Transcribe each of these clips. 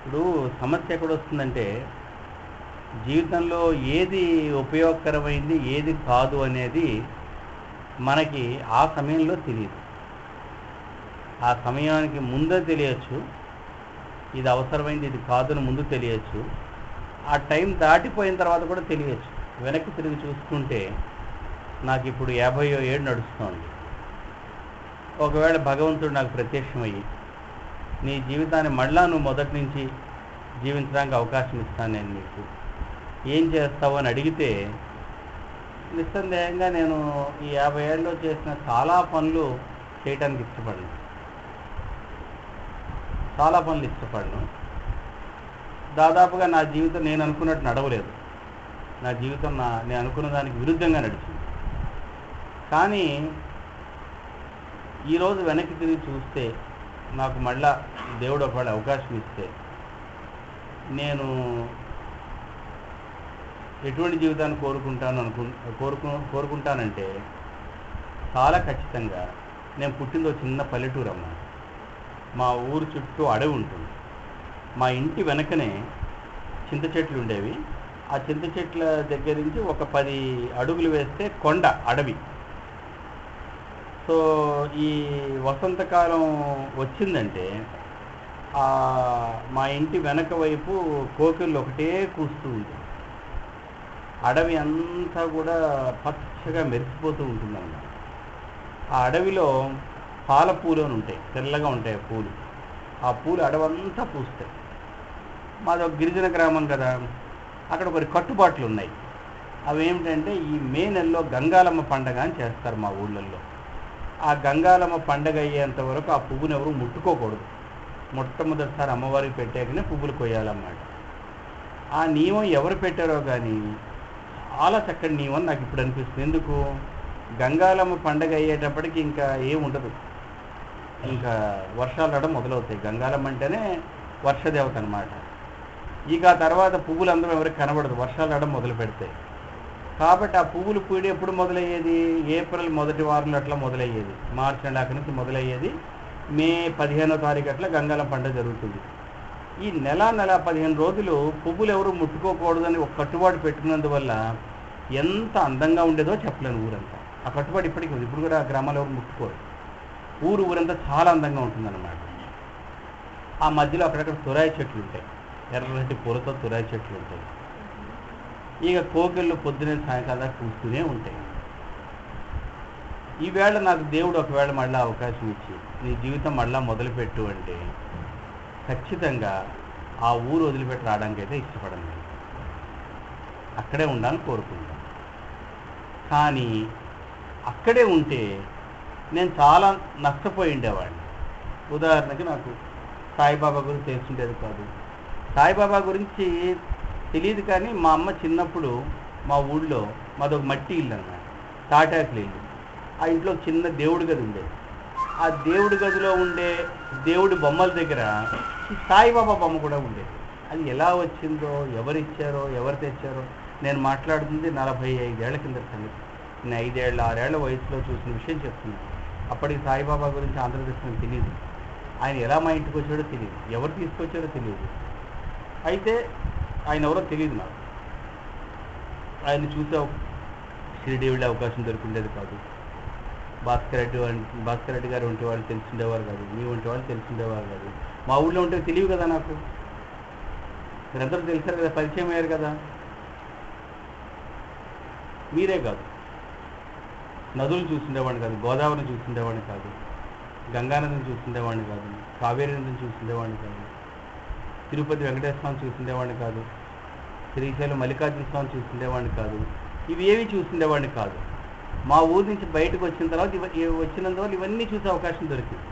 ఇప్పుడు సమస్య ఎక్కడొస్తుందంటే, జీవితంలో ఏది ఉపయోగకరమైంది, ఏది కాదు అనేది మనకి ఆ సమయంలో తెలీదు. ఆ సమయానికి ముందే తెలియచ్చు. ఇది అవసరమైంది, ఇది కాదు అని ముందు తెలియచ్చు. ఆ టైం దాటిపోయిన తర్వాత కూడా తెలియచ్చు. వెనక్కి తిరిగి చూసుకుంటే నాకిప్పుడు 50వ ఏడు నడుస్తోంది. ఒకవేళ భగవంతుడు నాకు ప్రత్యక్షమయ్యి, నీ జీవితాన్ని మళ్ళా నువ్వు మొదటి నుంచి జీవించడానికి అవకాశం ఇస్తాను నేను నీకు, ఏం చేస్తావు అని అడిగితే, నిస్సందేహంగా నేను ఈ 50 ఏళ్ళలో చేసిన చాలా పనులు చేయటానికి ఇష్టపడను. చాలా పనులు ఇష్టపడను. దాదాపుగా నా జీవితం నేను అనుకున్నట్టు నడవలేదు. నా జీవితం నేను అనుకున్న దానికి విరుద్ధంగా నడిచింది. కానీ ఈరోజు వెనక్కి తిరిగి చూస్తే, నాకు మళ్ళా దేవుడు ఒకవేళ అవకాశం ఇస్తే, నేను ఎటువంటి జీవితాన్ని కోరుకుంటానంటే చాలా ఖచ్చితంగా, నేను పుట్టిందో చిన్న పల్లెటూరు అన్నమాట. మా ఊరు చుట్టూ అడవి ఉంటుంది. మా ఇంటి వెనకనే చింత చెట్లు ఉండేవి. ఆ చింత చెట్ల దగ్గర నుంచి ఒక 10 అడుగులు వేస్తే కొండ, అడవి. సో ఈ వసంతకాలం వచ్చిందంటే మా ఇంటి వెనక వైపు కోకిళ్ళు ఒకటే కూస్తూ ఉంటుంది. అడవి అంతా కూడా పచ్చగా మెరిసిపోతూ ఉంటుందన్నమాట. ఆ అడవిలో పాల పూలు అని ఉంటాయి, తెల్లగా ఉంటాయి పూలు. ఆ పూలు అడవంతా పూస్తాయి. మాది ఒక గిరిజన గ్రామం కదా, అక్కడ కొన్ని కట్టుబాట్లు ఉన్నాయి. అవి ఏమిటంటే, ఈ మే నెలలో గంగాలమ్మ పండగ అని చేస్తారు మా ఊళ్ళల్లో. ఆ గంగాలమ్మ పండగ అయ్యేంత వరకు ఆ పువ్వును ఎవరు ముట్టుకోకూడదు. మొట్టమొదటిసారి అమ్మవారికి పెట్టాకనే పువ్వులు కొయ్యాలన్నమాట. ఆ నియమం ఎవరు పెట్టారో కానీ చాలా చక్కటి నియమం నాకు ఇప్పుడు అనిపిస్తుంది. ఎందుకు? గంగాలమ్మ పండగ అయ్యేటప్పటికి ఇంకా ఏముండదు, ఇంకా వర్షాలు రావడం మొదలవుతాయి. గంగాలమ్మ అంటేనే వర్షదేవత అనమాట. ఇక ఆ తర్వాత పువ్వులు అందరం ఎవరికి కనబడదు, వర్షాలు రావడం మొదలు పెడతాయి. కాబట్టి ఆ పువ్వులు పూయడం ఎప్పుడు మొదలయ్యేది? ఏప్రిల్ మొదటి వారంలో అట్లా మొదలయ్యేది. మార్చి నెల నుంచి మొదలయ్యేది. మే 15వ తారీఖు అట్లా గంగాలమ్మ పండుగ జరుగుతుంది. ఈ నెల 15 రోజులు పువ్వులు ఎవరు ముట్టుకోకూడదని ఒక కట్టుబాటు పెట్టుకున్నందువల్ల ఎంత అందంగా ఉండేదో చెప్పలేను ఊరంతా. ఆ కట్టుబాటు ఇప్పటికీ ఉంది. ఇప్పుడు కూడా ఆ గ్రామాలు ఎవరు ముట్టుకోరు. ఊరంతా చాలా అందంగా ఉంటుందన్నమాట. ఆ మధ్యలో అక్కడక్కడ తురాయి చెట్లు ఉంటాయి, ఎర్రటి పూలతో తురాయి చెట్లు ఉంటాయి. ఇక కోకిళ్ళు పొద్దునే సాయంకాలం దాకా కూస్తూనే ఉంటాయి. ఈవేళ నాకు దేవుడు ఒకవేళ మళ్ళీ అవకాశం ఇచ్చి, నీ జీవితం మళ్ళీ మొదలుపెట్టు అంటే ఖచ్చితంగా ఆ ఊరు వదిలిపెట్టి రావడానికి అయితే ఇష్టపడను. నేను అక్కడే ఉండాలని కోరుకుంటాను. కానీ అక్కడే ఉంటే నేను చాలా నష్టపోయి ఉండేవాడిని. ఉదాహరణకి నాకు సాయిబాబా గురించి తెలుసుండేది కాదు. సాయిబాబా గురించి తెలియదు. కానీ మా అమ్మ చిన్నప్పుడు మా ఊళ్ళో మాదొక మట్టి ఇల్లు అన్నమాట, తాటాకుల ఇల్లు. ఆ ఇంట్లో చిన్న దేవుడి గది ఉండేది. ఆ దేవుడి గదిలో ఉండే దేవుడి బొమ్మల దగ్గర ఈ సాయిబాబా బొమ్మ కూడా ఉండేది. అది ఎలా వచ్చిందో, ఎవరిచ్చారో, ఎవరు తెచ్చారో, నేను మాట్లాడుతుంది 45 ఏళ్ల కింద సంగతి. నేను 5 ఏళ్ళ 6 ఏళ్ల వయసులో చూసిన విషయం చెప్తున్నాను. అప్పటికి సాయిబాబా గురించి ఆంధ్రప్రదేశ్లో తెలియదు. ఆయన ఎలా మా ఇంటికి వచ్చాడో తెలియదు, ఎవరు తీసుకొచ్చారో తెలియదు. అయితే ఆయన ఎవరో తెలియదు నాకు. ఆయన చూసే షిరిడి వెళ్ళే అవకాశం దొరికిండేది కాదు. భాస్కర్ రెడ్డి గారు వంటి వాళ్ళు తెలిసిండేవారు కాదు, మీ వంటి వాళ్ళు తెలిసిండేవారు కాదు. మా ఊళ్ళో ఉంటే తెలియదు కదా నాకు. మీరందరూ తెలిసారు కదా, పరిచయం అయ్యారు కదా. మీరే కాదు, నదులు చూస్తుండేవాడిని కాదు, గోదావరిని చూస్తుండేవాడిని కాదు, గంగానదిని చూస్తుండేవాడిని కాదు, కావేరీ నదిని చూస్తుండేవాడిని కాదు, తిరుపతి వెంకటేశ్వర స్వామిని చూస్తుండేవాడిని కాదు, శ్రీశైలం మల్లికార్జున స్వామిని చూస్తుండేవాడిని కాదు. ఇవి ఏవి చూస్తుండేవాడిని కాదు. మా ఊరి నుంచి బయటకు వచ్చిన తర్వాత వచ్చినందువల్ల ఇవన్నీ చూసే అవకాశం దొరికింది.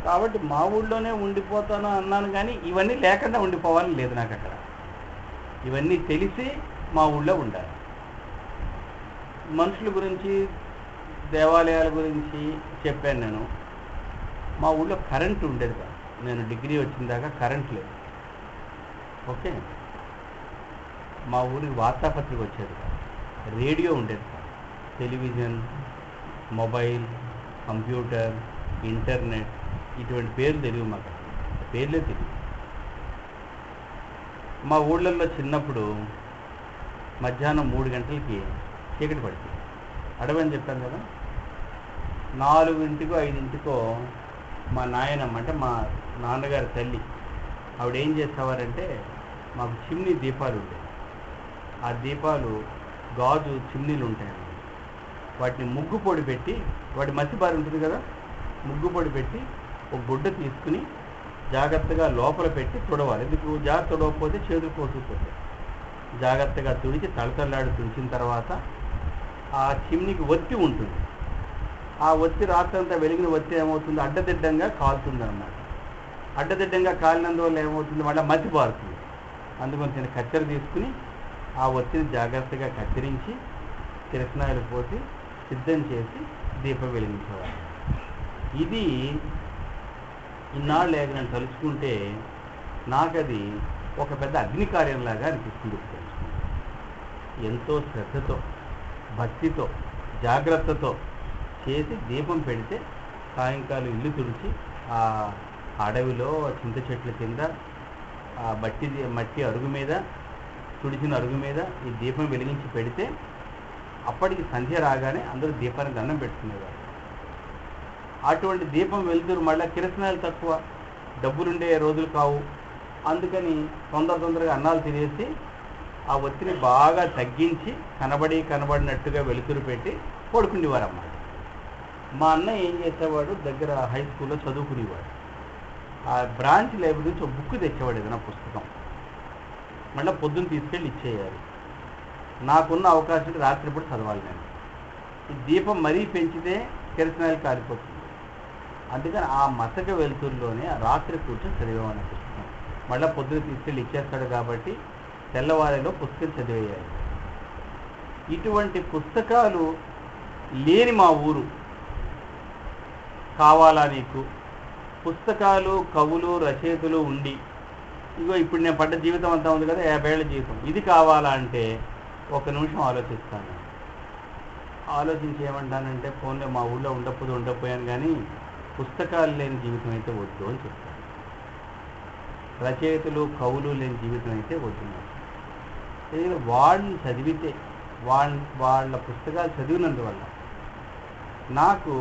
కాబట్టి మా ఊళ్ళోనే ఉండిపోతాను అన్నాను, కానీ ఇవన్నీ లేకుండా ఉండిపోవాలని లేదు నాకు. అక్కడ ఇవన్నీ తెలిసి మా ఊళ్ళో ఉండాలి. మనుషుల గురించి, దేవాలయాల గురించి చెప్పాను నేను. మా ఊళ్ళో కరెంటు ఉండేది కాదు. నేను డిగ్రీ వచ్చిన దాకా కరెంట్ లేదు. ఓకే, మా ఊరికి వార్తాపత్రిక వచ్చేది కాదు, రేడియో ఉండేది కాదు, టెలివిజన్, మొబైల్, కంప్యూటర్, ఇంటర్నెట్ ఇటువంటి పేర్లు తెలియదు మాకు. పేర్లే తెలియదు. మా ఊళ్ళల్లో చిన్నప్పుడు మధ్యాహ్నం 3 గంటలకి చీకటి పడుతుంది. అడవి అని చెప్పాను కదా. 4కో 5కో మా నాయనమ్మ అంటే మా నాన్నగారి తల్లి ఆవిడ ఏం చేసేవారంటే, మాకు చిమ్నీ దీపాలు ఉంటాయి. ఆ దీపాలు గాజు చిమ్నీలు ఉంటాయన్నమాట. వాటిని ముగ్గు పొడి పెట్టి, వాటి మసిబారి ఉంటుంది కదా, ముగ్గు పొడి పెట్టి ఒక గుడ్డ తీసుకుని జాగ్రత్తగా లోపల పెట్టి తుడవాలి. ఎందుకు జాగ్రత్త తుడవకపోతే చేతులు కోసుకుపోతాయి. జాగ్రత్తగా తుడిచి తళతళలాడి తుడిచిన తర్వాత ఆ చిమ్నీకి ఒత్తి ఉంటుంది. ఆ ఒత్తి రాత్రంతా వెలిగిన ఒత్తి ఏమవుతుంది, అడ్డదిడ్డంగా కాలుతుంది అన్నమాట. అడ్డదిడ్డంగా కాలినందువల్ల ఏమవుతుంది, మళ్ళీ మసి పారుతుంది. అందుకని నేను కత్తెర తీసుకుని ఆ ఒత్తిని జాగ్రత్తగా కత్తిరించి కిరసనాయలు పోసి సిద్ధం చేసి దీపం వెలిగించేవారు. ఇది ఇన్నాళ్ళు నేను తలుచుకుంటే నాకది ఒక పెద్ద అగ్నికార్యంలాగా అనిపిస్తుంది. ఎంతో శ్రద్ధతో, భక్తితో, జాగ్రత్తతో చేసి దీపం పెడితే సాయంకాలం ఇల్లు తుడిచి ఆ అడవిలో చింత చెట్ల కింద ఆ మట్టి అరుగు మీద, తుడిచిన అరుగు మీద ఈ దీపం వెలిగించి పెడితే అప్పటికి సంధ్య రాగానే అందరూ దీపానికి దండం పెట్టుకునేవారు. అటువంటి దీపం వెలుతురు మళ్ళీ కిరసనాయలు తక్కువ, డబ్బులుండే రోజులు కావు. అందుకని తొందరగా అన్నాలు తినేసి ఆ ఒత్తిని బాగా తగ్గించి కనబడినట్టుగా వెలుతురు పెట్టి పడుకునేవారు అన్నమాట. మా అన్న ఏం చేసేవాడు, దగ్గర హై స్కూల్లో చదువుకునేవాడు. ఆ బ్రాంచ్ లైబ్రరీ నుంచి ఒక బుక్ తెచ్చేవాడు, ఏదైనా పుస్తకం. మళ్ళీ పొద్దున్న తీసుకెళ్ళి ఇచ్చేయాలి. నాకున్న అవకాశం రాత్రిపూట చదవాలి నేను. ఈ దీపం మరీ పెంచితే కిరసనాయలు కాలిపోతుంది. అందుకని ఆ మసక వెలుతురులోనే రాత్రి కూర్చొని చదివేవాడిని పుస్తకం. మళ్ళీ పొద్దున్న తీసుకెళ్ళి ఇచ్చేస్తాడు కాబట్టి తెల్లవారిలో పుస్తకం చదివేయాలి. ఇటువంటి పుస్తకాలు లేని మా ఊరు కావాలా నీకు? పుస్తకాలు, కవులు, రచయితలు ఉండి, ఇగో ఇప్పుడు నేను పడ్డ జీవితం అంతా ఉంది కదా, 50 ఏళ్ల జీవితం, ఇది కావాలా అంటే ఒక నిమిషం ఆలోచిస్తాను. ఆలోచించి ఏమంటానంటే, ఫోన్లో మా ఊళ్ళో ఉండకపోయాను కానీ పుస్తకాలు లేని జీవితం అయితే వద్దు అని చెప్తాను. రచయితలు, కవులు లేని జీవితం అయితే వద్దు. వాళ్ళని చదివితే, వాళ్ళ పుస్తకాలు చదివినందువల్ల నాకు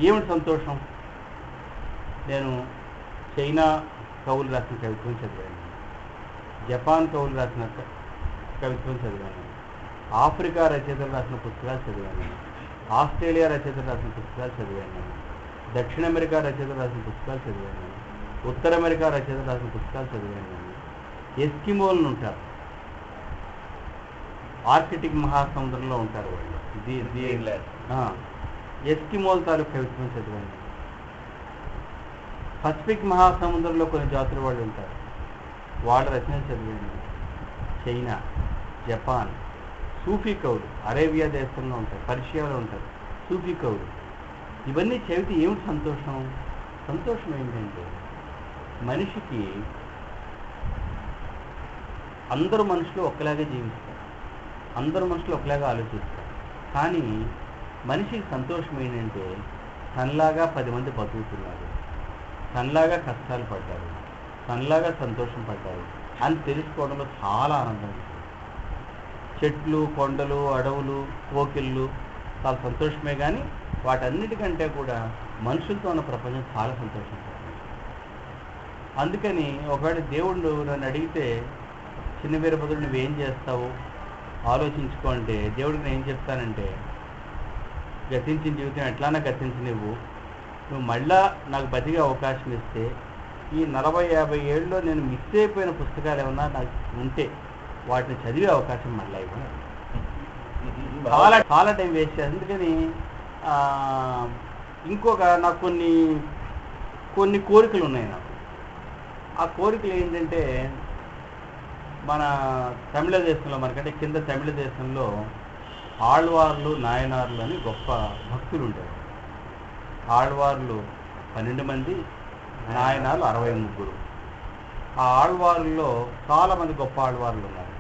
ఏమిటి సంతోషం? నేను చైనా కవులు రాసిన కవిత్వం చదివాను, జపాన్ కవులు రాసిన కవిత్వం చదివాను, ఆఫ్రికా రచయితలు రాసిన పుస్తకాలు చదివాను, ఆస్ట్రేలియా రచయితలు రాసిన పుస్తకాలు చదివాను, దక్షిణ అమెరికా రచయితలు రాసిన పుస్తకాలు చదివాను, ఉత్తర అమెరికా రచయితలు రాసిన పుస్తకాలు చదివాను. ఎస్కిమోలను ఉంటారు, ఆర్కిటిక్ మహాసముద్రంలో ఉంటారు వాళ్ళు, ఎస్కిమోల్ తాలూకు కవిత్వం చదివాను. పసిఫిక్ మహాసముద్రంలో కొన్ని జాతుల వాళ్ళు ఉంటారు, వాళ్ళ రచనలు చదివాను. చైనా, జపాన్, సూఫీ కవులు అరేబియా దేశంలో ఉంటారు, పర్షియాలో ఉంటారు సూఫీ కవులు. ఇవన్నీ చదివితే ఏమిటి సంతోషం? సంతోషం ఏంటంటే, మనిషికి అందరూ మనుషులు ఒక్కలాగే జీవిస్తారు, అందరూ మనుషులు ఒకలాగా ఆలోచిస్తారు. కానీ మనిషికి సంతోషం ఏంటంటే, తనలాగా 10 మంది బతుకుతున్నారు, తనలాగా కష్టాలు పడ్డారు, తనలాగా సంతోషం పడ్డారు అని తెలుసుకోవడంలో చాలా ఆనందం ఉంటుంది. చెట్లు, కొండలు, అడవులు, కోకిళ్ళు చాలా సంతోషమే, కానీ వాటన్నిటికంటే కూడా మనుషులతో ఉన్న ప్రపంచం చాలా సంతోషం. అందుకని ఒకవేళ దేవుడు నన్ను అడిగితే, చిన్న వీరభద్రుడు నువ్వేం చేస్తావు ఆలోచించుకో అంటే, దేవుడికి నేను ఏం చెప్తానంటే, గతించిన జీవితం ఎట్లానా గతించి నువ్వు మళ్ళా నాకు బతికే అవకాశం ఇస్తే, ఈ 40-50 ఏళ్ళలో నేను మిస్ అయిపోయిన పుస్తకాలు ఏమన్నా నాకు ఉంటే వాటిని చదివే అవకాశం మళ్ళీ ఇవ్వను. చాలా టైం వేస్ట్ చేస్తాను. అందుకని ఇంకొక నాకు కొన్ని కోరికలు ఉన్నాయి నాకు. ఆ కోరికలు ఏంటంటే, మన తమిళ దేశంలో, మనకంటే కింద తమిళ దేశంలో ఆళ్వార్లు, నాయనార్లు అని గొప్ప భక్తులు ఉంటారు. ఆళ్వార్లు 12 మంది, నాయనార్లు 63. ఆ ఆళ్వార్లలో చాలామంది గొప్ప ఆళ్వార్లు ఉన్నారు.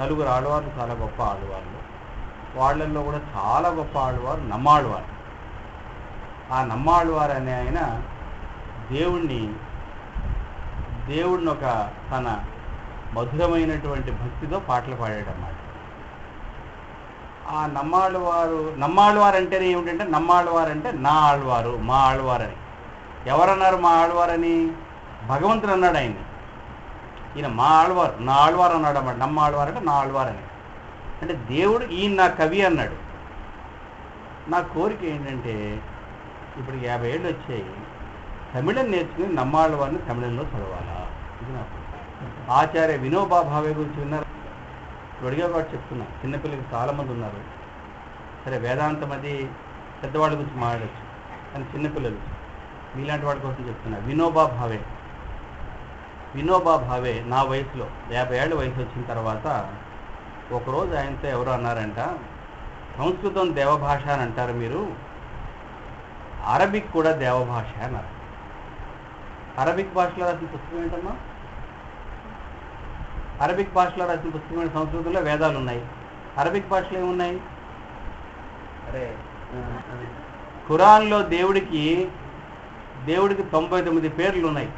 4 ఆళ్వార్లు చాలా గొప్ప ఆళ్వార్లు. వాళ్ళల్లో కూడా చాలా గొప్ప ఆళ్వారు నమ్మాళ్వారు. ఆ నమ్మాళ్వారు అనే ఆయన దేవుడిని ఒక తన మధురమైనటువంటి భక్తితో పాటలు పాడాడన్నమాట. ఆ నమ్మాళ్ళవారు అంటేనే ఏమిటంటే, నమ్మాళ్ళవారు అంటే నా ఆళ్వారు, మా ఆళ్వారని. ఎవరన్నారు మా ఆళ్వారని? భగవంతుడు అన్నాడు ఆయన్ని. ఈయన మా ఆళ్వారు, నా ఆళ్వారు అన్నాడు అన్నమాట. నమ్మ ఆళ్వారు అంటే నా ఆళ్వారని. అంటే దేవుడు ఈయన నా కవి అన్నాడు. నా కోరిక ఏంటంటే, ఇప్పుడు 50 ఏళ్ళు వచ్చాయి, తమిళం నేర్చుకుని నమ్మాళ్ళవారిని తమిళంలో చదవాలా. ఇది నాకు ఆచార్య వినోబా భావే గురించి విన్నారు. ఇప్పుడు అడిగా కూడా చెప్తున్నా, చిన్నపిల్లలకి చాలామంది ఉన్నారు. సరే వేదాంతం అది పెద్దవాళ్ళ గురించి మాట్లాడచ్చు, కానీ చిన్నపిల్లలు మీలాంటి వాళ్ళ కోసం చెప్తున్నా. వినోబా భావే నా వయసులో 50 ఏళ్ళ వయసు వచ్చిన తర్వాత ఒకరోజు ఆయనతో ఎవరు అన్నారంట, సంస్కృతం దేవభాష అని అంటారు మీరు, అరబిక్ కూడా దేవభాష అన్నారు. అరబిక్ భాషలో రాసిన పుస్తకం ఏంటమ్మా? అరబిక్ భాషలో రాసిన పుస్తకం ఏంటి? సంస్కృతంలో వేదాలు ఉన్నాయి, అరబిక్ భాషలో ఏమున్నాయి? ఖురాన్లో దేవుడికి 99 పేర్లు ఉన్నాయి,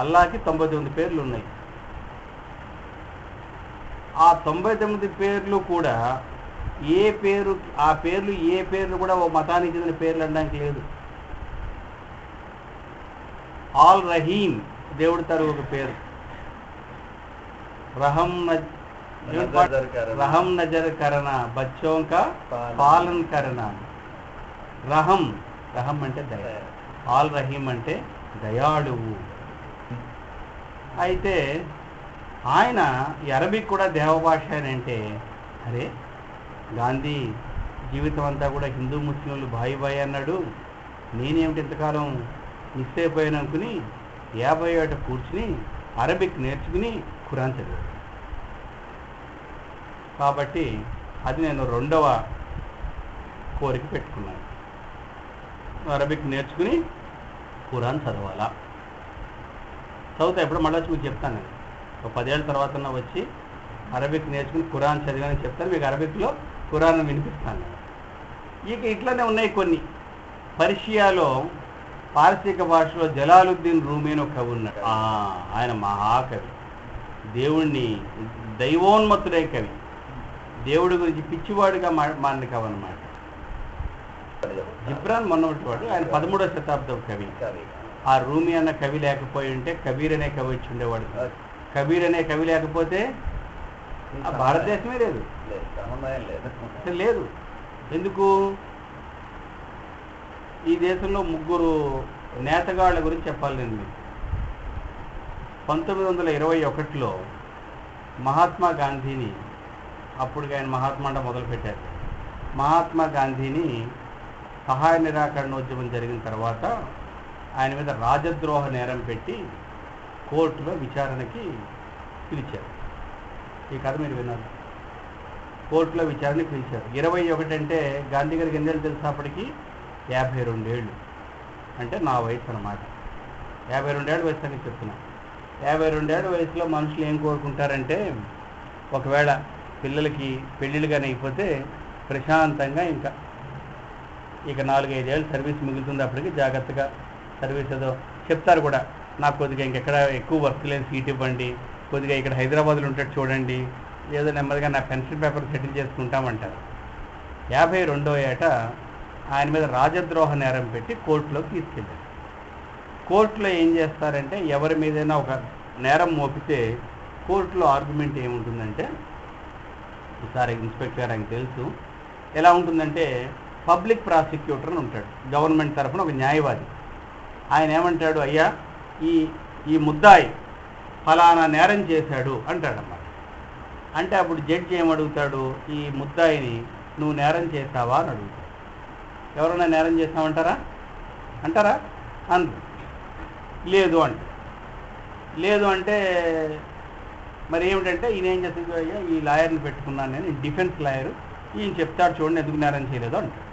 అల్లాకి 99 పేర్లు ఉన్నాయి. ఆ 99 పేర్లు కూడా ఆ పేర్లు కూడా ఓ మతానికి చెందిన పేర్లు అనడానికి లేదు. ఆల్ రహీం దేవుడి తరగతి ఒక పేరు, రహం నజర్ కరనా బచ్చోం కా పాలన్ కరనా. రహం అంటే దయ, ఆల్ రహీం అంటే దయాళువు. అయితే ఆయన ఈ అరబిక్ కూడా దేవభాష అని అంటే, అరే గాంధీ జీవితం అంతా కూడా హిందూ ముస్లింలు బాయి అన్నాడు, నేనేమిటి ఇంతకాలం మిస్ అయిపోయాను అనుకుని 50 ఏట కూర్చుని అరబిక్ నేర్చుకుని ఖురాన్ చదివాడు. కాబట్టి అది నేను 2వ కోరిక పెట్టుకున్నాను, అరబిక్ నేర్చుకుని ఖురాన్ చదవాలా. చదువుతా ఎప్పుడు మళ్ళీ వచ్చి మీకు చెప్తాను. నేను ఒక 10 ఏళ్ళ తర్వాత వచ్చి అరబిక్ నేర్చుకుని ఖురాన్ చదివానని చెప్తాను, మీకు అరబిక్లో ఖురాన్ వినిపిస్తాను. ఇక ఇట్లనే ఉన్నాయి కొన్ని. పర్షియాలో పారసీక భాషలో జలాలుద్దీన్ రూమీ అని ఒక కవి ఉన్నాడు. ఆయన మహాకవి, దేవుణ్ణి దైవోన్మత్తుడే కవి, దేవుడి గురించి పిచ్చివాడుగా మారిన కవి అన్నమాట. జిబ్రాన్ మొన్నటివాడు, ఆయన 13వ శతాబ్దం కవి. ఆ రూమీ అన్న కవి లేకపోయి ఉంటే కబీర్ అనే కవి వచ్చి ఉండేవాడు. కబీర్ అనే కవి లేకపోతే ఆ భారతదేశమే లేదు. ఎందుకు? ఈ దేశంలో 3 నేతగాళ్ల గురించి చెప్పాలి నేను మీకు. 1921లో మహాత్మా గాంధీని, అప్పుడు ఆయన మహాత్మా అంటే మొదలుపెట్టారు, మహాత్మా గాంధీని సహాయ నిరాకరణోద్యమం జరిగిన తర్వాత ఆయన మీద రాజద్రోహ నేరం పెట్టి కోర్టులో విచారణకి పిలిచారు. ఈ కథ మీరు విన్నారు. కోర్టులో విచారణకి పిలిచారు. 21 అంటే గాంధీ గారికి ఎన్నేళ్ళు తెలుసు అప్పటికి? 52 ఏళ్ళు. అంటే నా వయసు అన్నమాట. 52 ఏళ్ళ వయసు అని చెప్తున్నా. 52 ఏళ్ళ వయసులో మనుషులు ఏం కోరుకుంటారంటే, ఒకవేళ పిల్లలకి పెళ్ళిళ్ళు కానీ అయిపోతే ప్రశాంతంగా ఇక 4-5 ఏళ్ళు సర్వీస్ మిగులుతుంది, అప్పటికి జాగ్రత్తగా సర్వీస్ ఏదో చెప్తారు కూడా, నాకు కొద్దిగా ఇంకెక్కడ ఎక్కువ వర్క్ లేని సీట్ ఇవ్వండి, కొద్దిగా ఇక్కడ హైదరాబాద్లో ఉంటాడు చూడండి, ఏదో నెమ్మదిగా నా పెన్షన్ పేపర్ సెటిల్ చేసుకుంటామంటారు. 52వ ఏట ఆయన మీద రాజద్రోహ నేరం పెట్టి కోర్టులోకి తీసుకెళ్ళారు. కోర్టులో ఏం చేస్తారంటే, ఎవరి మీదైనా ఒక నేరం మోపితే కోర్టులో ఆర్గ్యుమెంట్ ఏముంటుందంటే, ఈసారి ఇన్స్పెక్టర్ ఆయనకు తెలుసు ఎలా ఉంటుందంటే, పబ్లిక్ ప్రాసిక్యూటర్ అని ఉంటాడు, గవర్నమెంట్ తరఫున ఒక న్యాయవాది. ఆయన ఏమంటాడు, అయ్యా ఈ ముద్దాయి ఫలానా నేరం చేశాడు అంటాడన్నమాట. అంటే అప్పుడు జడ్జి ఏమడుగుతాడు, ఈ ముద్దాయిని నువ్వు నేరం చేశావా అని అడుగుతాడు. ఎవరైనా నేరం చేస్తామంటారా? లేదు అంటే మరి ఏమిటంటే, ఈయన ఏం చేస్తుంది, అయ్యా ఈ లాయర్ని పెట్టుకున్నాను నేను, డిఫెన్స్ లాయరు, ఈయన చెప్తాడు చూడండి ఎందుకు నేరం చేయలేదు అంటాడు.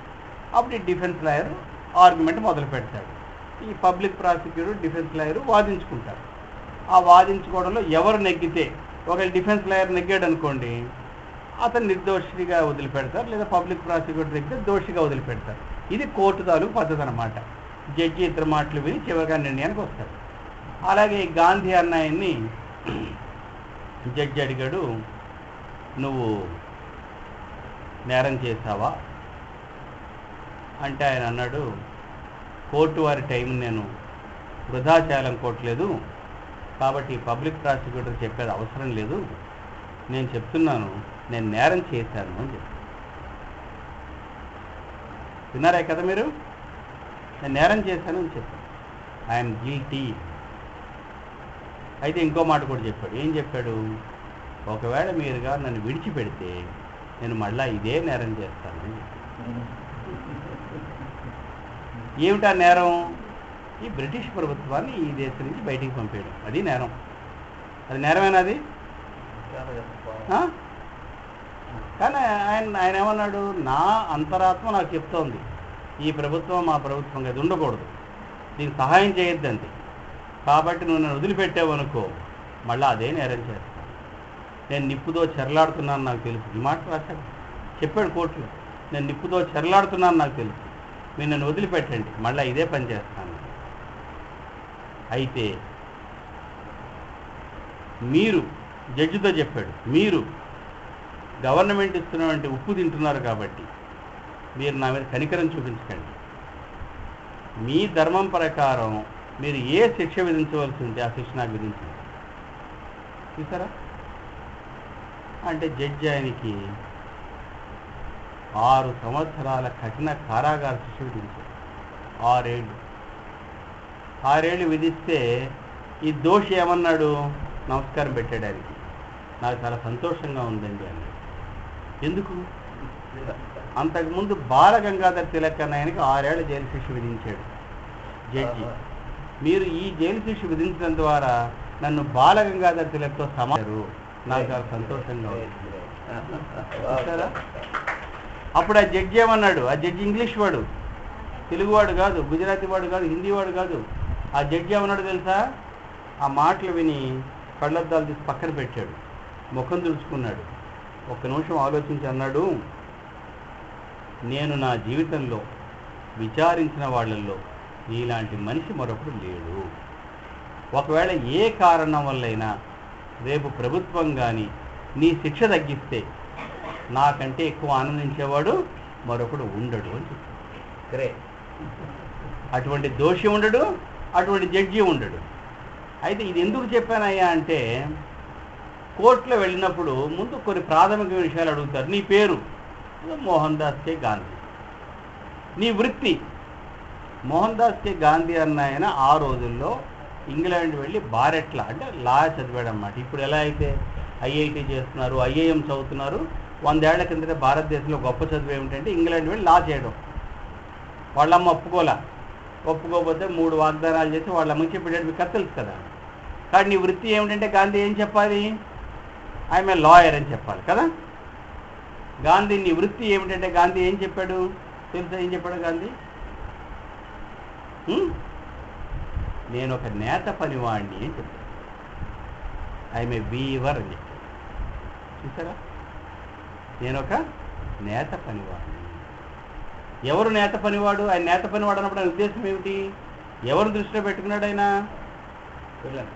అప్పుడు ఈ డిఫెన్స్ లాయర్ ఆర్గ్యుమెంట్ మొదలు పెడతాడు. ఈ పబ్లిక్ ప్రాసిక్యూటర్ డిఫెన్స్ లాయరు వాదించుకుంటారు. ఆ వాదించుకోవడంలో ఎవరు నెగ్గితే, ఒకవేళ డిఫెన్స్ లాయర్ నెగ్గాడు అనుకోండి, అతను నిర్దోషిగా వదిలిపెడతారు, లేదా పబ్లిక్ ప్రాసిక్యూటర్ నెగ్గితే దోషిగా వదిలిపెడతారు. ఇది కోర్టు తాలూకు పద్ధతి అన్నమాట. జడ్జి ఇద్దరు మాటలు విని చివరిగా నిర్ణయానికి వస్తారు. అలాగే గాంధీ అన్నాయన్ని జడ్జి అడిగాడు, నువ్వు నేరం చేశావా అంటే ఆయన అన్నాడు, కోర్టు వారి టైం నేను వృధా చేయాలనుకోవట్లేదు, కాబట్టి పబ్లిక్ ప్రాసిక్యూటర్ చెప్పేది అవసరం లేదు, నేను చెప్తున్నాను నేను నేరం చేశాను అని చెప్పి. విన్నారా కదా మీరు? నేను నేరం చేశాను అని చెప్పాను, ఐఎమ్ గిల్టీ. అయితే ఇంకో మాట కూడా చెప్పాడు. ఏం చెప్పాడు? ఒకవేళ మీరుగా నన్ను విడిచిపెడితే నేను మళ్ళా ఇదే నేరం చేస్తాను అని చెప్పాడు. ఏమిటా నేరం? ఈ బ్రిటిష్ ప్రభుత్వాన్ని ఈ దేశం నుంచి బయటికి పంపేయడం, అది నేరం. అది నేరమేనా అది? కానీ ఆయన ఏమన్నాడు, నా అంతరాత్మ నాకు చెప్తోంది ఈ ప్రభుత్వం మా ప్రభుత్వం అది ఉండకూడదు, దీనికి సహాయం చేయొద్దండి, కాబట్టి నువ్వు నన్ను వదిలిపెట్టావు అనుకో మళ్ళీ అదే నేరం చేస్తాను, నేను నిప్పుతో చెరలాడుతున్నాను నాకు తెలుసు. ఈ మాట రాశాడు, చెప్పాడు కోర్టులో, నేను నిప్పుతో చెరలాడుతున్నాను నాకు తెలుసు, మీరు నన్ను వదిలిపెట్టండి మళ్ళీ ఇదే పని చేస్తాను. అయితే మీరు జడ్జితో చెప్పాడు, మీరు గవర్నమెంట్ ఇస్తున్నటువంటి ఉప్పు తింటున్నారు కాబట్టి మీరు నా మీద కనికరం చూపించకండి, మీ ధర్మం ప్రకారం మీరు ఏ శిక్ష విధించవలసి ఉంటే ఆ శిక్ష నాకు విధించండి. చూసారా? అంటే జడ్జి ఆయనకి 6 సంవత్సరాల కఠిన కారాగార శిక్ష విధించారు. 6 ఏళ్ళు విధిస్తే ఈ దోషి ఏమన్నాడు? నమస్కారం పెట్టాడు ఆయనకి, నాకు చాలా సంతోషంగా ఉందండి అన్నాడు. ఎందుకు? అంతకుముందు బాల గంగాధర్ తిలక్ అన్న ఆయనకి 6 ఏళ్ల జైలు శిక్ష విధించాడు జడ్జి. మీరు ఈ జైలు శిక్ష విధించడం ద్వారా నన్ను బాల గంగాధర్ తిలక్తో సమాచారు, నాకు చాలా సంతోషంగా ఉంది. అప్పుడు ఆ జడ్జి ఏమన్నాడు? ఆ జడ్జి ఇంగ్లీష్ వాడు, తెలుగువాడు కాదు, గుజరాతీ వాడు కాదు, హిందీ వాడు కాదు. ఆ జడ్జి ఏమన్నాడు తెలుసా? ఆ మాటలు విని కళ్ళద్దాలు తీసి పక్కన పెట్టాడు, ముఖం తుడుచుకున్నాడు, ఒక్క నిమిషం ఆలోచించి అన్నాడు, నేను నా జీవితంలో విచారించిన వాళ్ళల్లో నీలాంటి మనిషి మరొకడు లేడు. ఒకవేళ ఏ కారణం వల్లైనా రేపు ప్రభుత్వం కానీ నీ శిక్ష తగ్గిస్తే నాకంటే ఎక్కువ ఆనందించేవాడు మరొకడు ఉండడు అని చెప్పాడు. అటువంటి దోషి ఉండడు, అటువంటి జడ్జి ఉండడు. అయితే ఇది ఎందుకు చెప్పానయ్యా అంటే, కోర్టులో వెళ్ళినప్పుడు ముందు కొన్ని ప్రాథమిక విషయాలు అడుగుతారు. నీ పేరు? మోహన్ దాస్ కే గాంధీ. నీ వృత్తి? మోహన్ దాస్ కే గాంధీ అన్న ఆయన ఆ రోజుల్లో ఇంగ్లాండ్ వెళ్ళి బారెట్లా అంటే లా చదివాడు అన్నమాట. ఇప్పుడు ఎలా అయితే ఐఐటి చేస్తున్నారు, ఐఐఎం చదువుతున్నారు, 100 ఏళ్ల కిందట భారతదేశంలో గొప్ప చదువు ఏమిటంటే ఇంగ్లాండ్ వెళ్ళి లా చేయడం. వాళ్ళమ్మ ఒప్పుకోకపోతే 3 వాగ్దానాలు చేసి వాళ్ళమ్మకి చెప్పేటట్టు మీకు కథ తెలుసు కదా. కానీ నీ వృత్తి ఏమిటంటే గాంధీ ఏం చెప్పాలి? ఐఎమ్ ఏ లాయర్ అని చెప్పాలి కదా. గాంధీ నీ వృత్తి ఏమిటంటే గాంధీ ఏం చెప్పాడు తెలుసా? ఏం చెప్పాడు గాంధీ? నేను ఒక నేత పనివాడిని అని చెప్పాడు. ఐఎమ్ ఏ వీవర్ అని చెప్పాడు. చూసారా? నేను ఒక నేత పనివాడిని. ఎవరు నేత పనివాడు? ఆయన నేత పనివాడు అన్నప్పుడు ఆయన ఉద్దేశం ఏమిటి? ఎవరు దృష్టిలో పెట్టుకున్నాడు ఆయన?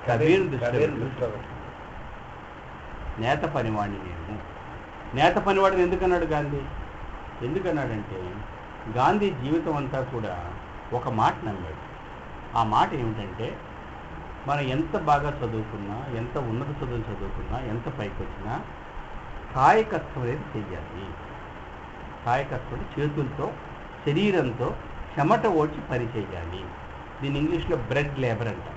కబీర్ దృష్టిలో. నేత పనివాడిని నేను. నేత పనివాడిని ఎందుకన్నాడు గాంధీ? ఎందుకన్నాడంటే గాంధీ జీవితం అంతా కూడా ఒక మాట నమ్మాడు. ఆ మాట ఏమిటంటే, మనం ఎంత బాగా చదువుకున్నా, ఎంత ఉన్నత చదువులు చదువుకున్నా, ఎంత పైకి వచ్చినా కాయకత్వం అనేది చెయ్యాలి. కాయకత్వం చేతులతో, శరీరంతో చెమట ఓడ్చి పని చేయాలి. దీన్ని ఇంగ్లీష్లో బ్రెడ్ లేబర్ అంటాం.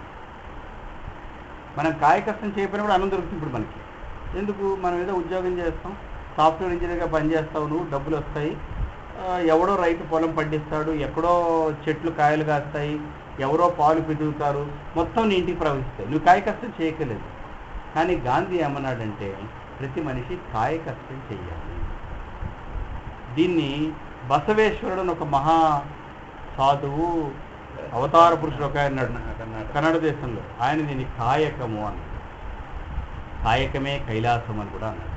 మనం కాయకష్టం చేయకపోయినప్పుడు అన్నం దొరుకుతుంది. ఇప్పుడు మనకి ఎందుకు? మనం ఏదో ఉద్యోగం చేస్తాం, సాఫ్ట్వేర్ ఇంజనీర్గా పనిచేస్తావు, నువ్వు డబ్బులు వస్తాయి. ఎవడో రైతు పొలం పండిస్తాడు, ఎక్కడో చెట్లు కాయలు కాస్తాయి, ఎవరో పాలు పిదుగుతారు, మొత్తం నీ ఇంటికి ప్రవహిస్తాయి. నువ్వు కాయకష్టం చేయకలేదు. కానీ గాంధీ ఏమన్నాడంటే ప్రతి మనిషి కాయకష్టం చేయాలి. దీన్ని బసవేశ్వరుడు అని ఒక మహా సాధువు, అవతార పురుషుడు ఒక ఆయన కన్నడ దేశంలో, ఆయన దీన్ని కాయకము అన్నాడు. కాయకమే కైలాసం అని కూడా అన్నాడు.